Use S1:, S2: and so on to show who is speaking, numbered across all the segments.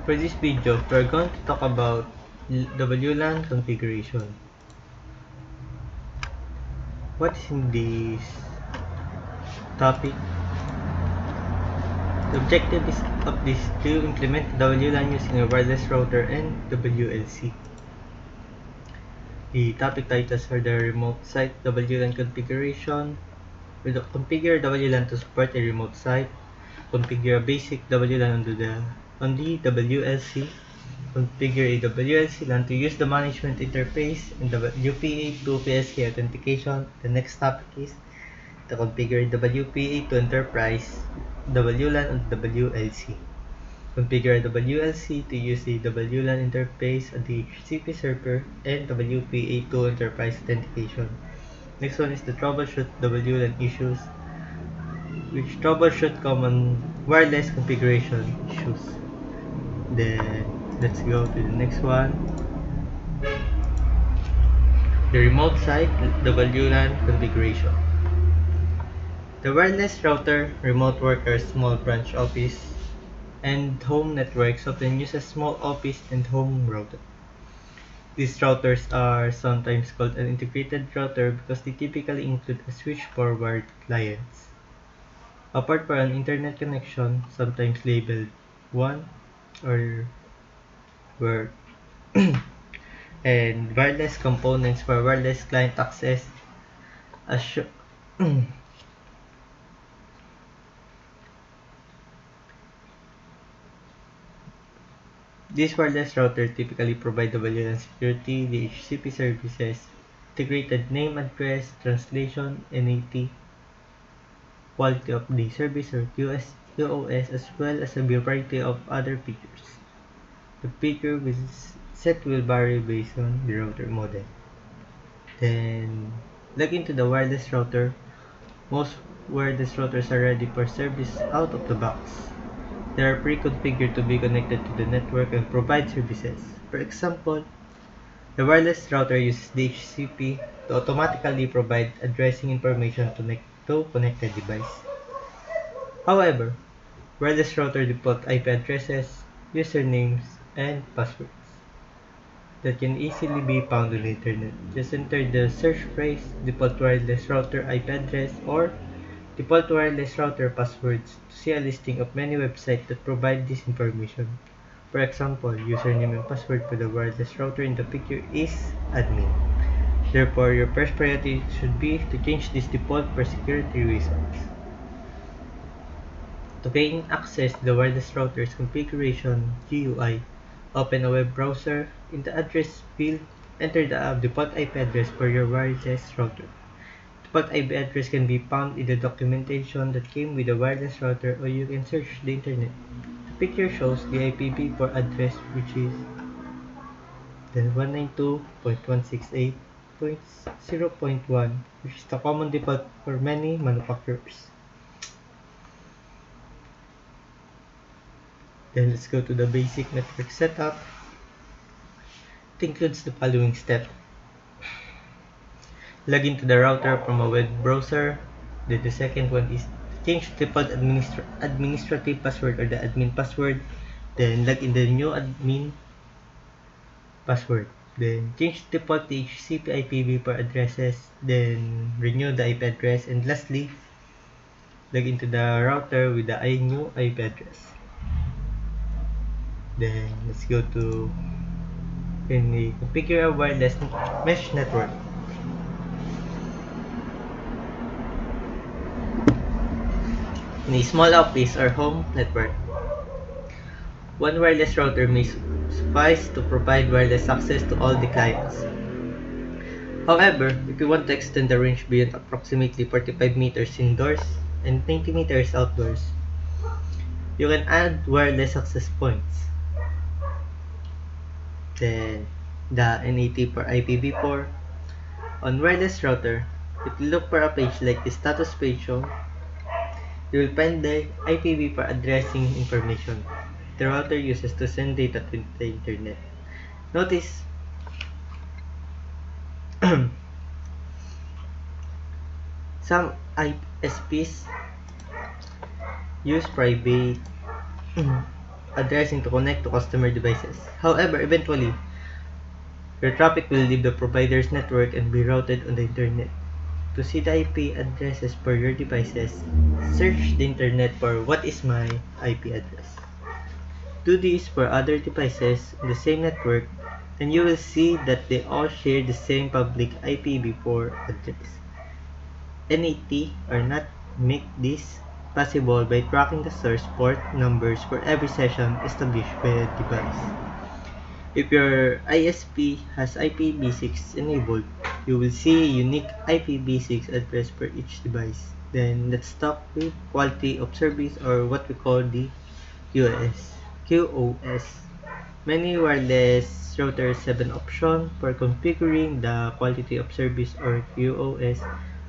S1: For this video, we're going to talk about WLAN configuration. What is in this topic? The objective of this to implement WLAN using a wireless router and WLC. The topic titles are the remote site WLAN configuration, configure WLAN to support a remote site, configure a basic WLAN on the WLC, configure a WLC LAN to use the management interface, and WPA to PSK authentication. The next topic is to configure WPA to enterprise WLAN on WLC. Configure WLC to use the WLAN interface on the HTTP server and WPA to enterprise authentication. Next one is to troubleshoot WLAN issues, which troubleshoot common wireless configuration issues. Then let's go to the next one. The remote site WLAN configuration. The wireless router, remote workers, small branch office, and home networks often use a small office and home router. These routers are sometimes called an integrated router because they typically include a switch forward clients. Apart from an internet connection, sometimes labeled WAN or where and wireless components for wireless client access. These wireless routers typically provide WLAN security, DHCP services, integrated name address, translation, NAT, quality of the service or QoS, as well as a variety of other features. The feature set will vary based on the router model. Then, look into the wireless router. Most wireless routers are ready for service out of the box. They are pre-configured to be connected to the network and provide services. For example, the wireless router uses DHCP to automatically provide addressing information to connected device. However, wireless router default IP addresses, usernames, and passwords that can easily be found on the internet. Just enter the search phrase default wireless router IP address or default wireless router passwords to see a listing of many websites that provide this information. For example, username and password for the wireless router in the picture is admin. Therefore, your first priority should be to change this default for security reasons. To gain access to the wireless router's configuration GUI, open a web browser. In the address field, enter the default IP address for your wireless router. Default IP address can be found in the documentation that came with the wireless router, or you can search the internet. The picture shows the IPv4 address, which is the 192.168.0.1, which is the common default for many manufacturers. Then let's go to the basic network setup. It includes the following steps. Log into the router from a web browser. Then the second one is change default administrative password or the admin password. Then log in the new admin password. Then change default DHCP IPv4 addresses. Then renew the IP address. And lastly, log into the router with the new IP address. Then let's go to configure a wireless mesh network. In a small office or home network, one wireless router may suffice to provide wireless access to all the clients. However, if you want to extend the range beyond approximately 45 meters indoors and 90 meters outdoors, you can add wireless access points. Then, the NAT for IPv4. On wireless router, if you look for a page like the status page shown, you will find the IPv4 addressing information the router uses to send data to the internet. Notice some ISPs use private addressing to connect to customer devices. However, eventually, your traffic will leave the provider's network and be routed on the internet. To see the IP addresses for your devices, search the internet for what is my IP address. Do this for other devices on the same network, and you will see that they all share the same public IPv4 address. NAT or NAT make this possible by tracking the source port numbers for every session established by a device. If your ISP has IPv6 enabled, you will see a unique IPv6 address for each device. Then let's talk with quality of service, or what we call the QoS. Many wireless routers have an option for configuring the quality of service, or QoS.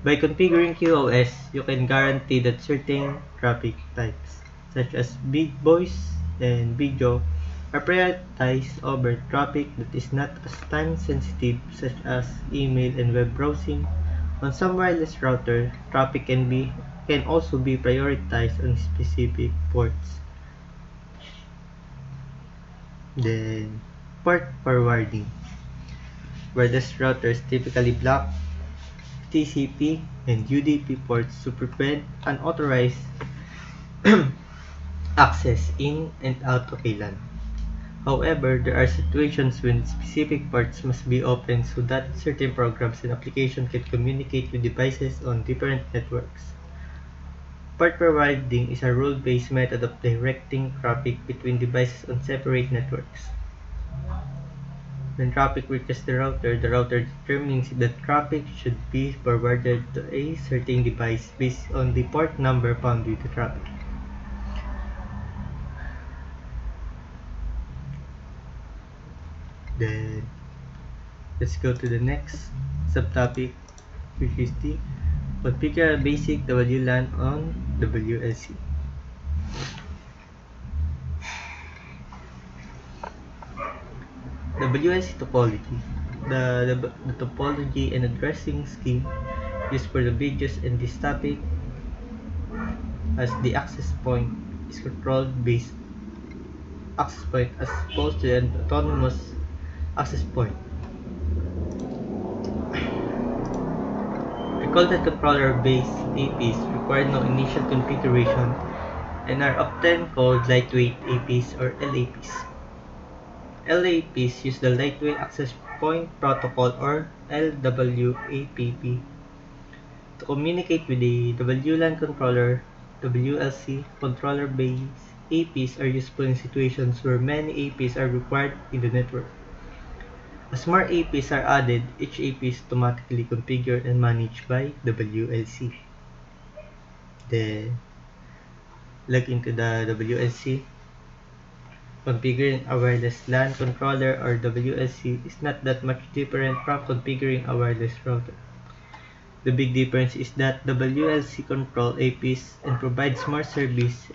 S1: By configuring QoS, you can guarantee that certain traffic types, such as big voice and video, are prioritized over traffic that is not as time sensitive, such as email and web browsing. On some wireless routers, traffic can also be prioritized on specific ports. Then, port forwarding. Wireless routers typically block TCP and UDP ports to prevent unauthorized access in and out of a LAN. However, there are situations when specific ports must be opened so that certain programs and applications can communicate with devices on different networks. Port forwarding is a rule-based method of directing traffic between devices on separate networks. When traffic reaches the router determines if the traffic should be forwarded to a certain device based on the port number found with the traffic. Then, let's go to the next subtopic, which is the configure a basic WLAN on WLC. WLC topology. The topology and addressing scheme used for the videos in this topic, as the access point is controlled based access point as opposed to an autonomous access point. Recall that controller-based APs require no initial configuration and are often called lightweight APs or LAPs. LAPs use the Lightweight Access Point Protocol, or LWAPP, to communicate with the WLAN controller. WLC controller-based APs are useful in situations where many APs are required in the network. As more APs are added, each AP is automatically configured and managed by WLC. Then, log into the WLC. Configuring a wireless LAN controller or WLC is not that much different from configuring a wireless router. The big difference is that WLC controls APs and provides more services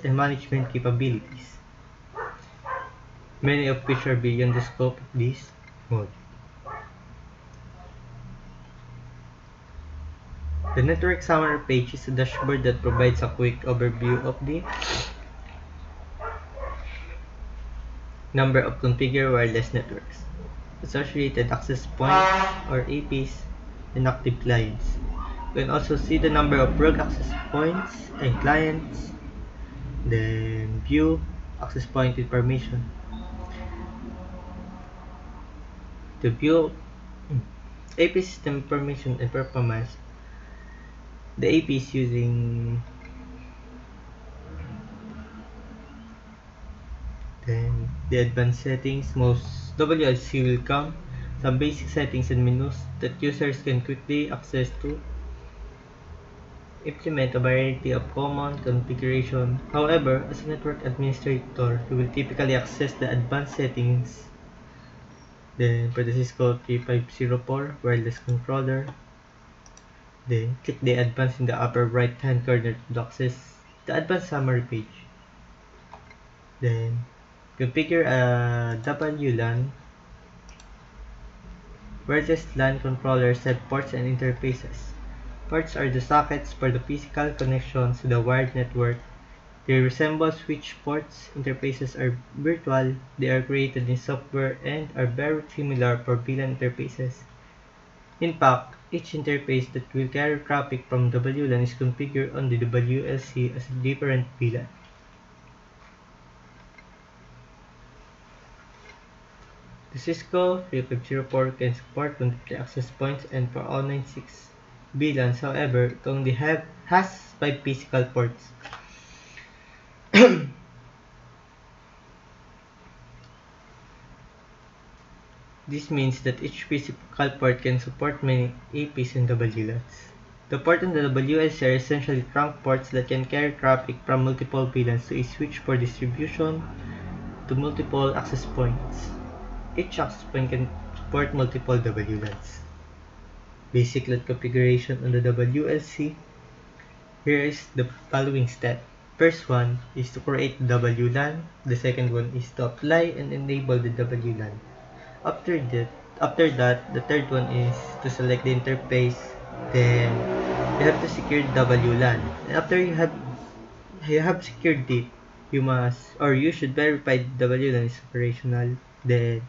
S1: and management capabilities, many of which are beyond the scope of this module. The network summary page is a dashboard that provides a quick overview of the number of configured wireless networks, associated access points or APs, and active clients. You can also see the number of rogue access points and clients. Then view access point information. To view AP system information and performance, the AP is using then the advanced settings. Most WLC will come some basic settings and menus that users can quickly access to implement a variety of common configuration. However, as a network administrator, you will typically access the advanced settings. Then for the Cisco 3504 wireless controller, then click the advanced in the upper right hand corner to access the advanced summary page. Then configure a WLAN. Wireless LAN controllers have ports and interfaces. Ports are the sockets for the physical connections to the wired network. They resemble switch ports. Interfaces are virtual. They are created in software and are very similar for VLAN interfaces. In fact, each interface that will carry traffic from WLAN is configured on the WLC as a different VLAN. The Cisco 3504 can support 150 access points, and for all 96 VLANs, however, it only has 5 physical ports. This means that each physical port can support many APs and WLANs. The port and the WLC are essentially trunk ports that can carry traffic from multiple VLANs to a switch for distribution to multiple access points. Each access point can support multiple WLANs. Basic LAN configuration on the WLC. Here is the following step. First one is to create the WLAN. The second one is to apply and enable the WLAN. After that, the third one is to select the interface. Then you have to secure WLAN. And after you have secured it, you should verify the WLAN is operational. Then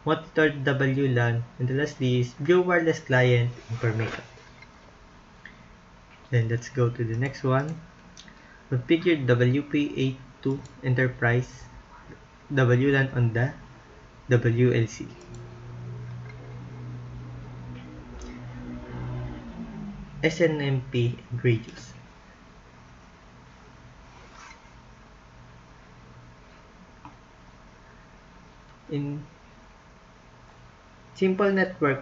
S1: monitor the WLAN, and the lastly is view wireless client information. Then let's go to the next one. Configure WP82 Enterprise WLAN on the WLC. SNMP and radius. In simple network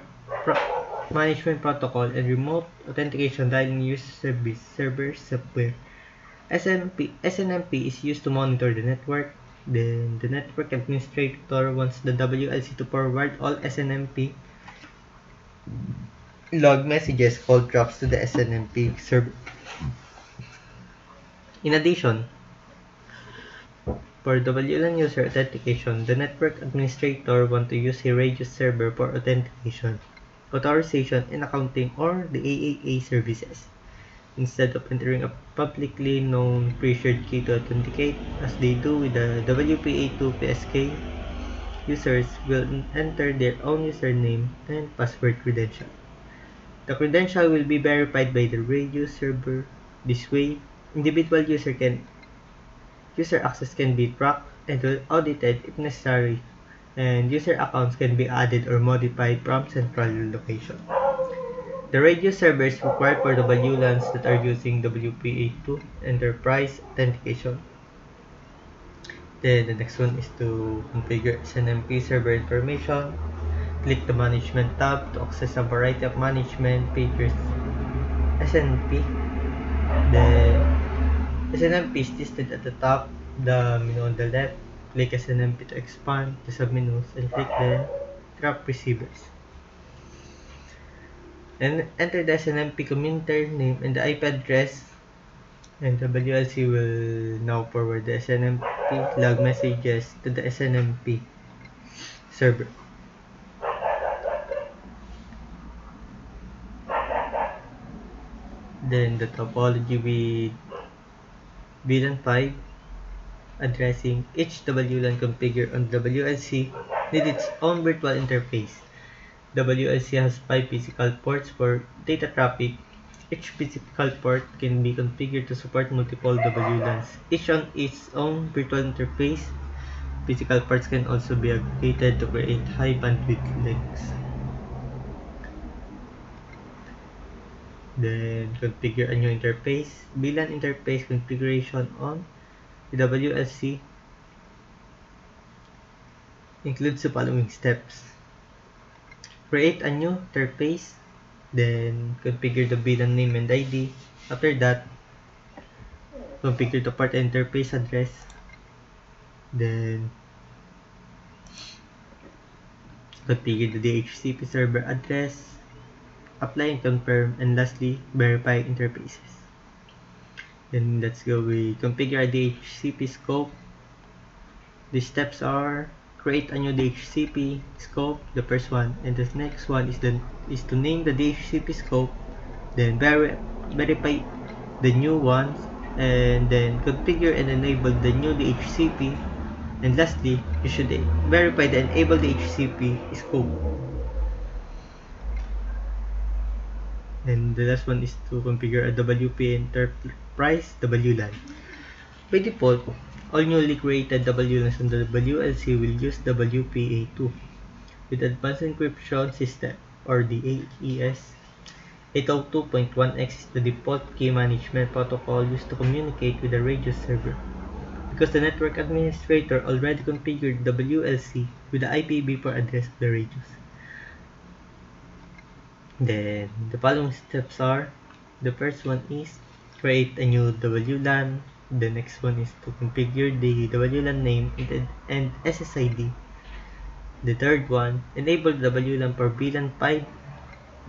S1: management protocol and remote authentication dialing user service server software, SNMP is used to monitor the network. Then the network administrator wants the WLC to forward all SNMP log messages called drops to the SNMP server. In addition, for WLAN user authentication, the network administrator wants to use a radius server for authentication, authorization, and accounting, or the AAA services, instead of entering a publicly known pre-shared key to authenticate, as they do with the WPA2 PSK. Users will enter their own username and password credential. The credential will be verified by the radius server. This way, individual user access can be tracked and audited if necessary, and user accounts can be added or modified from central location. The radius server is required for the WLANs that are using WPA2 Enterprise Authentication. Then the next one is to configure SNMP server information. Click the Management tab to access a variety of management features. SNMP. The SNMP is listed at the top, the menu on the left. Click SNMP to expand the submenus and click the trap receivers. Then enter the SNMP commuter name and the IP address, and the WLC will now forward the SNMP log messages to the SNMP server. Then the topology with VLAN 5 addressing. Each WLAN configured on WLC needs its own virtual interface. WLC has 5 physical ports for data traffic. Each physical port can be configured to support multiple WLANs, each on its own virtual interface. Physical ports can also be aggregated to create high bandwidth links. Then configure a new interface. VLAN interface configuration on the WLC includes the following steps. Create a new interface, then configure the VLAN name and ID. After that, configure the port interface address, then configure the DHCP server address, apply and confirm, and lastly, verify interfaces. Then let's go with configure a DHCP scope. The steps are create a new DHCP scope, the first one, and the next one is to name the DHCP scope, then verify the new ones, and then configure and enable the new DHCP, and lastly, you should verify the enable DHCP scope. And the last one is to configure a WP Enterprise WLAN. By default, all newly created WLANs on the WLC will use WPA2 with Advanced Encryption System, or the AES. 802.1x is the default key management protocol used to communicate with the radio server. Because the network administrator already configured WLC with the IPv4 address of the radios. Then the following steps are: the first one is create a new WLAN. The next one is to configure the WLAN name and SSID. The third one, enable WLAN for VLAN 5.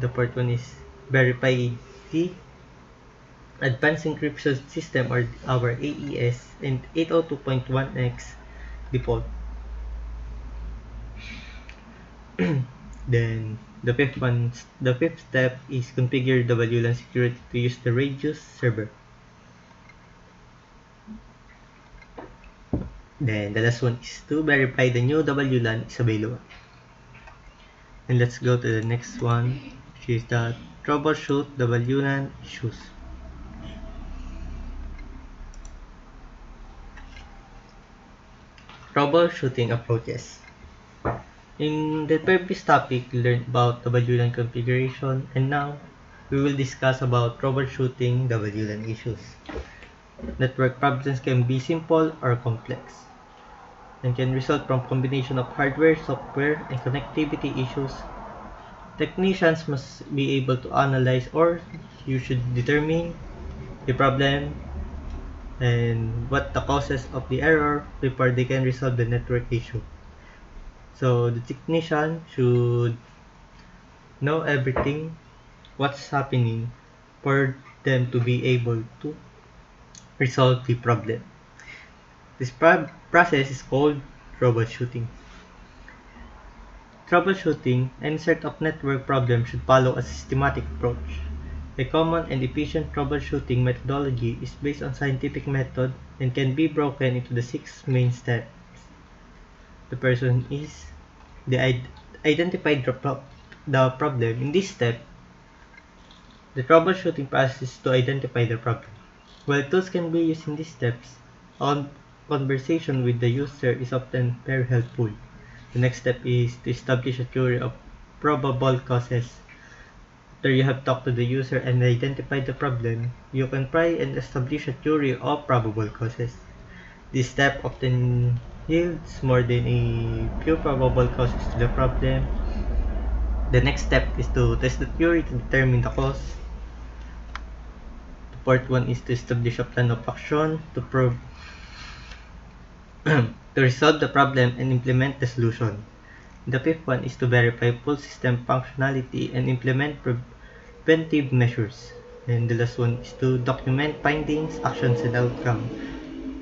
S1: The fourth one is verify the Advanced Encryption System, or our AES, and 802.1x default. Then the fifth step is configure the WLAN security to use the radius server. Then the last one is to verify the new WLAN is available. And let's go to the next one, which is the troubleshoot WLAN issues. Troubleshooting approaches. In the previous topic, we learned about WLAN configuration, and now we will discuss about troubleshooting WLAN issues. Network problems can be simple or complex, and can result from combination of hardware, software, and connectivity issues. Technicians must be able to analyze, or you should determine the problem and what the causes of the error before they can resolve the network issue. So the technician should know everything what's happening for them to be able to resolve the problem. This process is called troubleshooting. Troubleshooting any sort of network problem should follow a systematic approach. A common and efficient troubleshooting methodology is based on scientific method and can be broken into the 6 main steps. The person is identified the problem. In this step, the troubleshooting process is to identify the problem. While tools can be used in these steps, conversation with the user is often very helpful. The next step is to establish a theory of probable causes. After you have talked to the user and identified the problem, you can try and establish a theory of probable causes. This step often yields more than a few probable causes to the problem. The next step is to test the theory to determine the cause. The fourth one is to establish a plan of action to resolve the problem and implement the solution. The fifth one is to verify full system functionality and implement preventive measures. And the last one is to document findings, actions, and outcome.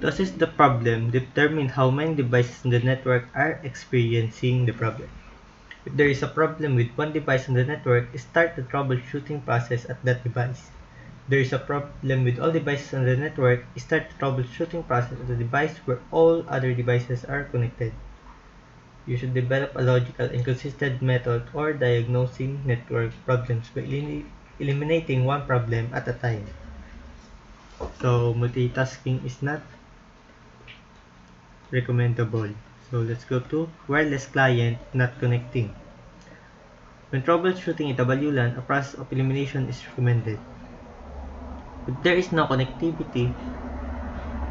S1: To assess the problem, determine how many devices in the network are experiencing the problem. If there is a problem with one device on the network, start the troubleshooting process at that device. If there is a problem with all devices on the network, start the troubleshooting process at the device where all other devices are connected. You should develop a logical and consistent method for diagnosing network problems by eliminating one problem at a time. So multitasking is not recommendable. So let's go to wireless client not connecting. When troubleshooting a WLAN, a process of elimination is recommended. If there is no connectivity,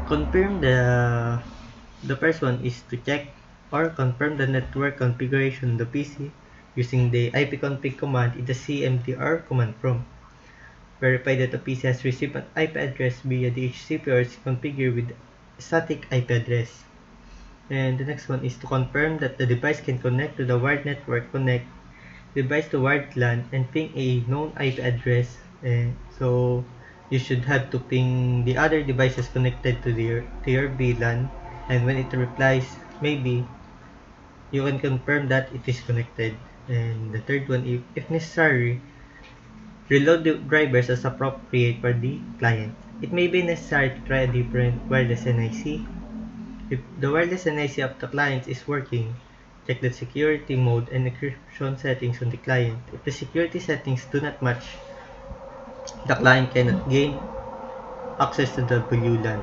S1: confirm the first one is to check or confirm the network configuration of the PC using the ipconfig command in the CMD or command prompt. Verify that the PC has received an IP address via DHCP or is configured with static IP address. And the next one is to confirm that the device can connect to the wired network. Connect device to wired LAN and ping a known IP address. So you should have to ping the other devices connected to your VLAN, and when it replies maybe, you can confirm that it is connected. And the third one, if necessary, reload the drivers as appropriate for the client. It may be necessary to try a different wireless NIC. If the wireless NIC of the client is working, check the security mode and encryption settings on the client. If the security settings do not match, the client cannot gain access to the WLAN.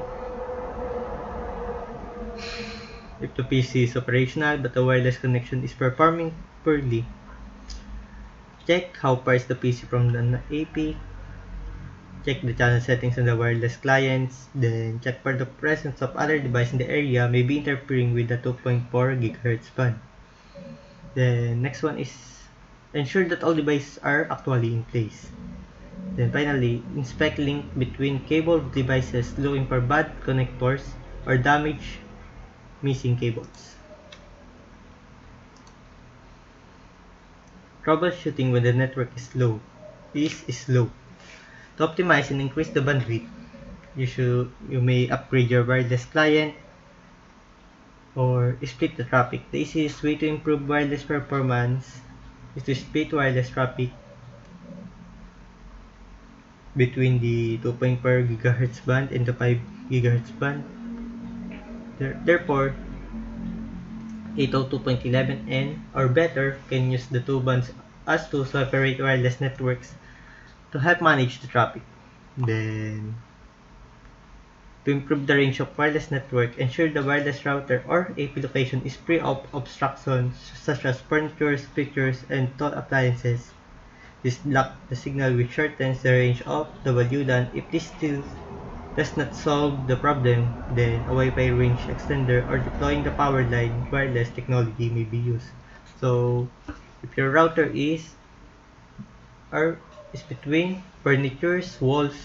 S1: If the PC is operational but the wireless connection is performing poorly, check how far is the PC from the AP, check the channel settings on the wireless clients, then check for the presence of other devices in the area may be interfering with the 2.4 GHz band. Then next one is ensure that all devices are actually in place. Then finally, inspect link between cable devices looking for bad connectors or damaged missing cables. Troubleshooting when the network is slow. To optimize and increase the bandwidth, you may upgrade your wireless client or split the traffic. The easiest way to improve wireless performance is to split wireless traffic between the 2.4 GHz band and the 5 GHz band. Therefore, 802.11n or better can use the two bands as two separate wireless networks to help manage the traffic. Then, to improve the range of wireless network, ensure the wireless router or AP location is free of obstructions such as furniture, speakers, and tall appliances. This blocks the signal which shortens the range of the WLAN. If this still does not solve the problem, then a Wi-Fi range extender or deploying the power line wireless technology may be used. So, if your router is between furnitures, walls,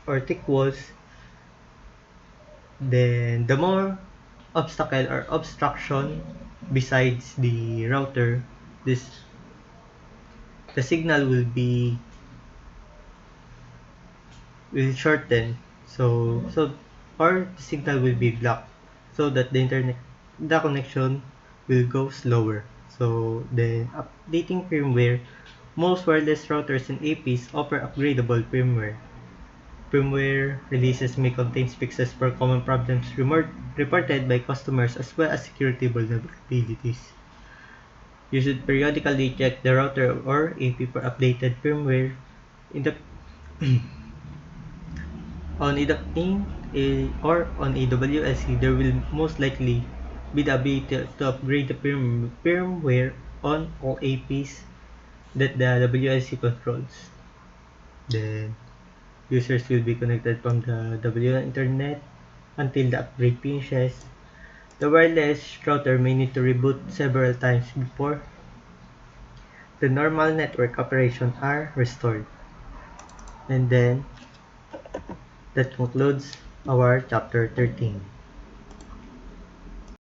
S1: or thick walls, then the more obstacle or obstruction besides the router, the signal will shorten. So or the signal will be blocked so that the connection will go slower. So then updating firmware, most wireless routers and APs offer upgradable firmware. Firmware releases may contain fixes for common problems reported by customers as well as security vulnerabilities. You should periodically check the router or AP for updated firmware. In the on a WLC, there will most likely be the ability to upgrade the firmware on all APs that the WLC controls. Then users will be connected from the WLAN internet until the upgrade finishes. The wireless router may need to reboot several times before the normal network operations are restored. And then that concludes our chapter 13.